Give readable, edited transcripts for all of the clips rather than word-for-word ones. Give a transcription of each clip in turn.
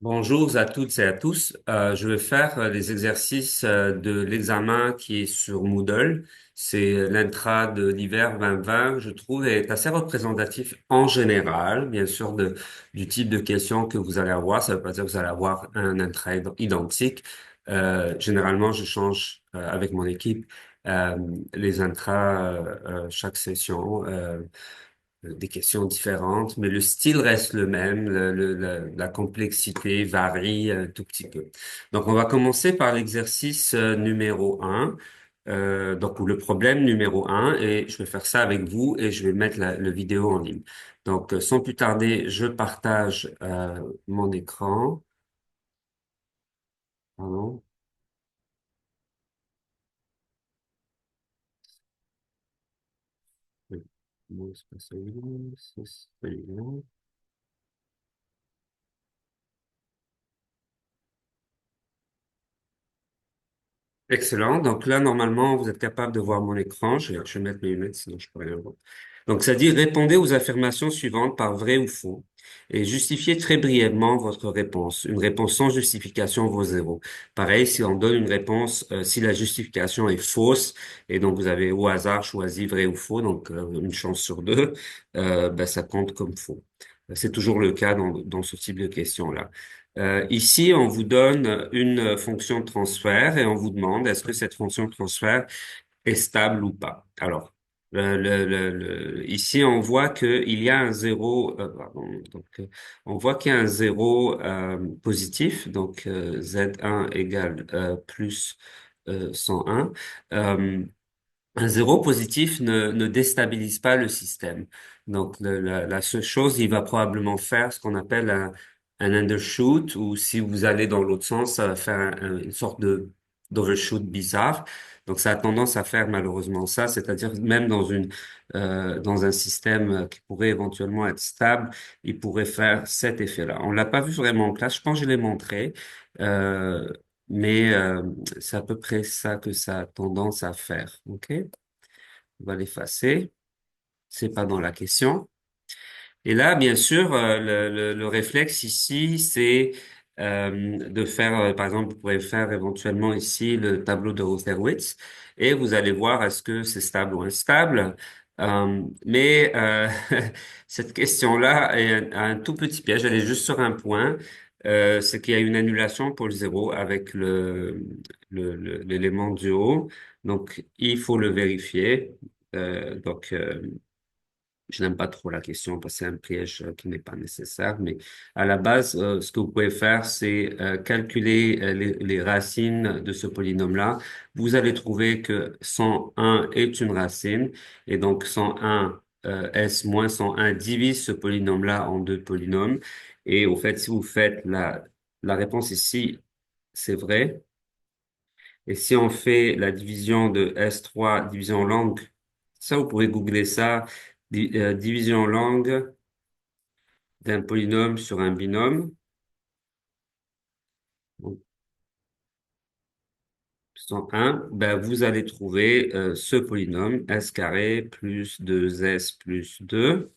Bonjour à toutes et à tous. Je vais faire les exercices de l'examen qui est sur Moodle. C'est l'intra de l'hiver 2020, je trouve, est assez représentatif en général, bien sûr, du type de questions que vous allez avoir. Ça ne veut pas dire que vous allez avoir un intra identique. Généralement, je change avec mon équipe euh, les intras chaque session. Des questions différentes, mais le style reste le même, la complexité varie un tout petit peu. Donc, on va commencer par l'exercice numéro un, ou le problème numéro un, et je vais faire ça avec vous et je vais mettre le vidéo en ligne. Donc, sans plus tarder, je partage mon écran. Pardon. Oui. Non, c'est pas celui-là, c'est celui-là. Excellent. Donc là, normalement, vous êtes capable de voir mon écran. Je vais mettre mes lunettes, sinon je peux rien voir. Donc, ça dit, répondez aux affirmations suivantes par vrai ou faux et justifiez très brièvement votre réponse. Une réponse sans justification vaut zéro. Pareil, si on donne une réponse, si la justification est fausse et donc vous avez au hasard choisi vrai ou faux, donc une chance sur deux, ben, ça compte comme faux. C'est toujours le cas dans ce type de questions-là. Ici, on vous donne une fonction de transfert et on vous demande est-ce que cette fonction de transfert est stable ou pas. Alors, ici, on voit qu'il y a un zéro, pardon, on voit qu'il y a un zéro positif, donc Z1 égale plus 101. Euh, un zéro positif ne déstabilise pas le système. Donc, la seule chose, il va probablement faire ce qu'on appelle un undershoot, ou si vous allez dans l'autre sens, ça va faire une sorte de d'overshoot bizarre. Donc, ça a tendance à faire malheureusement ça, c'est-à-dire même dans un système qui pourrait éventuellement être stable, il pourrait faire cet effet-là. On l'a pas vu vraiment en classe. Je pense que je l'ai montré. Euh, mais c'est à peu près ça que ça a tendance à faire. OK? On va l'effacer. C'est pas dans la question. Et là, bien sûr, le réflexe ici, c'est de faire, par exemple, vous pourrez faire éventuellement ici le tableau de Rotherwitz et vous allez voir est-ce que c'est stable ou instable. Mais cette question-là est un tout petit piège. Elle est juste sur un point. C'est qu'il y a une annulation pour le zéro avec l'élément du haut. Donc, il faut le vérifier. Donc, je n'aime pas trop la question parce que c'est un piège qui n'est pas nécessaire, mais à la base, ce que vous pouvez faire, c'est calculer les racines de ce polynôme-là. Vous allez trouver que 101 est une racine, et donc 101 S moins 101 divise ce polynôme-là en deux polynômes. Et au fait, si vous faites la réponse ici, c'est vrai. Et si on fait la division de S3, division langue, ça, vous pouvez googler ça, division langue d'un polynôme sur un binôme. Donc, 101, ben, vous allez trouver ce polynôme, S carré plus 2S plus 2,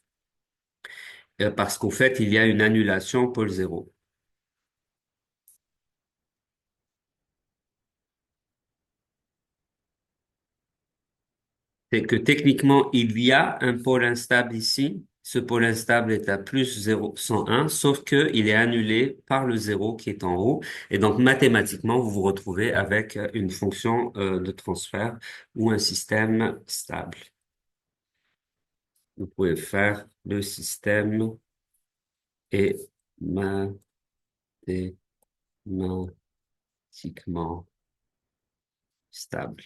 parce qu'au fait, il y a une annulation pôle zéro. C'est que techniquement, il y a un pôle instable ici. Ce pôle instable est à plus 0,101, sauf que il est annulé par le zéro qui est en haut. Et donc, mathématiquement, vous vous retrouvez avec une fonction de transfert ou un système stable. Vous pouvez faire le système est mathématiquement stable.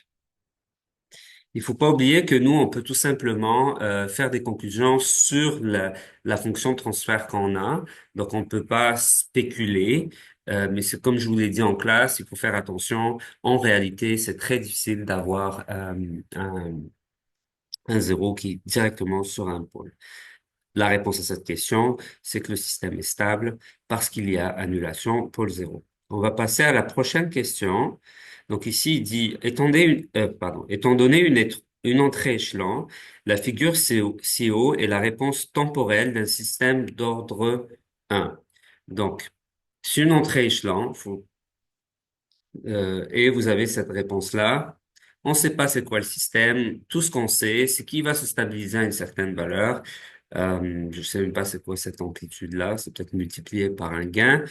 Il faut pas oublier que nous, on peut tout simplement faire des conclusions sur la fonction de transfert qu'on a. Donc, on ne peut pas spéculer, mais c'est comme je vous l'ai dit en classe, il faut faire attention. En réalité, c'est très difficile d'avoir un, un zéro qui est directement sur un pôle. La réponse à cette question, c'est que le système est stable parce qu'il y a annulation pôle zéro. On va passer à la prochaine question. Donc ici, il dit, étant donné une entrée échelon, la figure CO est la réponse temporelle d'un système d'ordre 1. Donc, C'est une entrée échelon, et vous avez cette réponse-là. On ne sait pas c'est quoi le système. Tout ce qu'on sait, c'est qu'il va se stabiliser à une certaine valeur. Je ne sais même pas c'est quoi cette amplitude-là. C'est peut-être multiplié par un gain.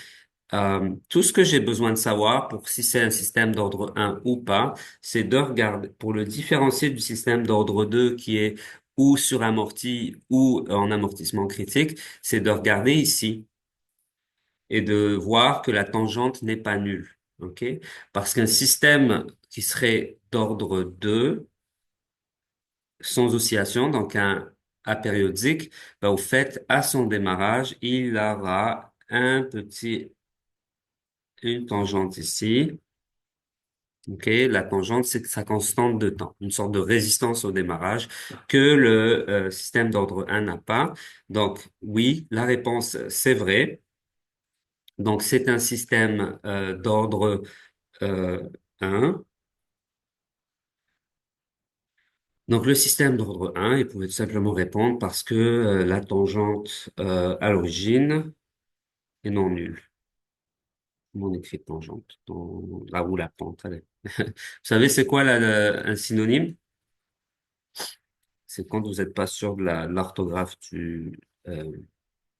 Tout ce que j'ai besoin de savoir pour si c'est un système d'ordre un ou pas, c'est de regarder pour le différencier du système d'ordre 2 qui est ou suramorti ou en amortissement critique, c'est de regarder ici et de voir que la tangente n'est pas nulle. OK? Parce qu'un système qui serait d'ordre 2 sans oscillation, donc un apériodique, ben, au fait, à son démarrage, il aura une tangente ici. OK? La tangente, c'est sa constante de temps, une sorte de résistance au démarrage que le système d'ordre un n'a pas. Donc, oui, la réponse, c'est vrai. Donc, c'est un système d'ordre euh, 1. Donc, le système d'ordre 1, il pouvait tout simplement répondre parce que la tangente à l'origine est non nulle. Comment on écrit tangente? Là où la pente, allez. Vous savez, c'est quoi un synonyme? C'est quand vous n'êtes pas sûr de l'orthographe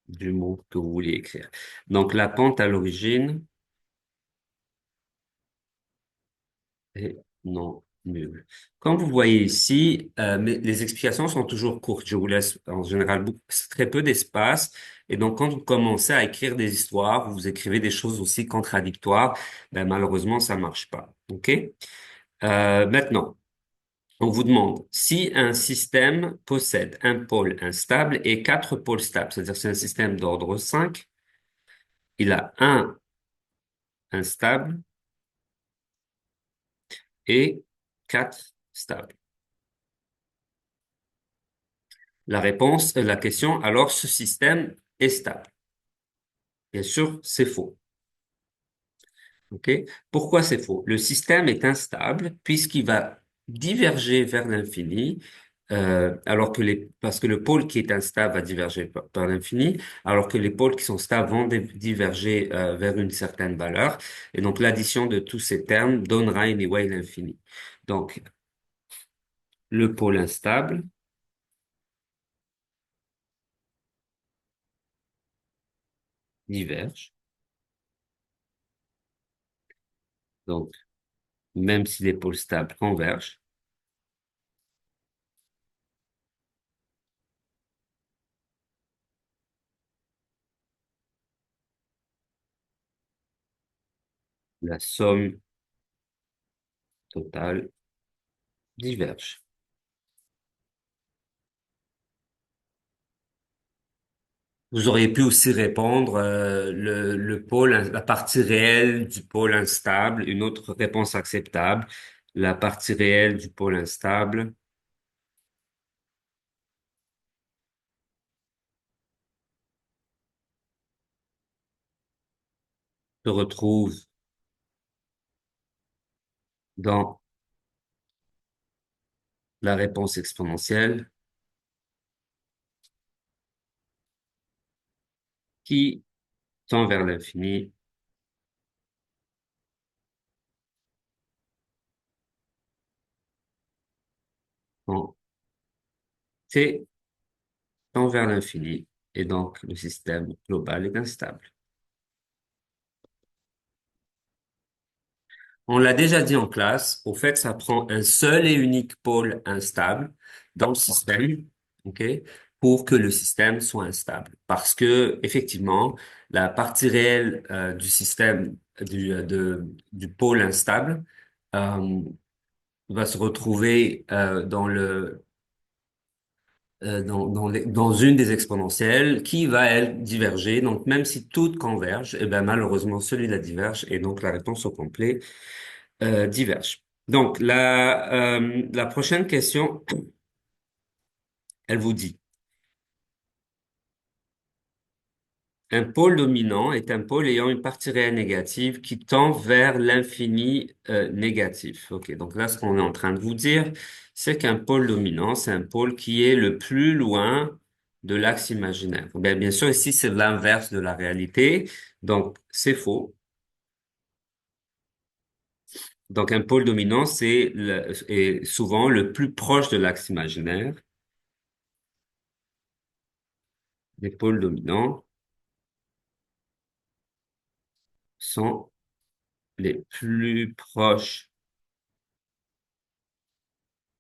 du mot que vous voulez écrire. Donc, la pente à l'origine est non nulle. Comme vous voyez ici, mais les explications sont toujours courtes. Je vous laisse en général très peu d'espace. Et donc, quand vous commencez à écrire des histoires, vous écrivez des choses aussi contradictoires, ben, malheureusement, ça marche pas. OK? Maintenant, on vous demande si un système possède un pôle instable et quatre pôles stables, c'est-à-dire c'est un système d'ordre 5, il a un instable et quatre stables. La question, alors ce système est stable. Bien sûr, c'est faux. OK? Pourquoi c'est faux? Le système est instable puisqu'il va diverger vers l'infini, alors que parce que le pôle qui est instable va diverger par l'infini, alors que les pôles qui sont stables vont diverger vers une certaine valeur. Et donc, l'addition de tous ces termes donnera anyway l'infini. Donc, le pôle instable diverge. Donc, même si les pôles stables convergent, la somme totale diverge. Vous auriez pu aussi répondre le pôle, la partie réelle du pôle instable, une autre réponse acceptable. La partie réelle du pôle instable se retrouve dans la réponse exponentielle qui tend vers l'infini quand t tend vers l'infini et donc le système global est instable. On l'a déjà dit en classe, au fait, ça prend un seul et unique pôle instable dans le système, OK, pour que le système soit instable. Parce que, effectivement, la partie réelle du système du pôle instable euh, va se retrouver dans une des exponentielles qui va, elle, diverger. Donc, même si toutes convergent, eh ben, malheureusement, celui-là diverge et donc la réponse au complet divergent. Donc, la prochaine question, elle vous dit, un pôle dominant est un pôle ayant une partie réelle négative qui tend vers l'infini négatif. OK, donc là, ce qu'on est en train de vous dire, c'est qu'un pôle dominant, c'est un pôle qui est le plus loin de l'axe imaginaire. Bien sûr, ici, c'est l'inverse de la réalité. Donc, c'est faux. Donc, un pôle dominant, est souvent le plus proche de l'axe imaginaire. Les pôles dominants sont les plus proches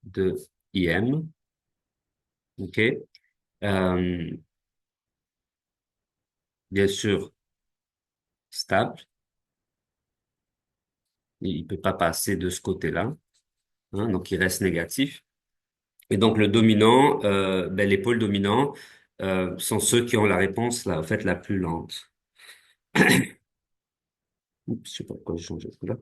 de IM. OK? Euh, bien sûr, stable. Il peut pas passer de ce côté-là, hein, donc il reste négatif. Et donc le dominant, les pôles dominants sont ceux qui ont la réponse en fait la plus lente. Oups, je sais pas pourquoi j'ai changé de couleur.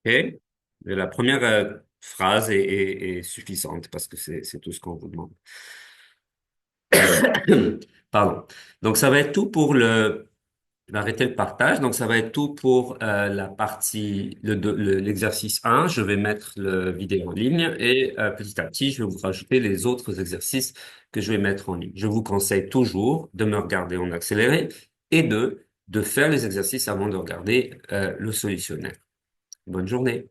OK? Et la première phrase est suffisante parce que c'est tout ce qu'on vous demande. Pardon. Donc ça va être tout pour je vais arrêter le partage. Donc, ça va être tout pour la partie, l'exercice 1. Je vais mettre le vidéo en ligne et petit à petit, je vais vous rajouter les autres exercices que je vais mettre en ligne. Je vous conseille toujours de me regarder en accéléré et de faire les exercices avant de regarder le solutionnaire. Bonne journée.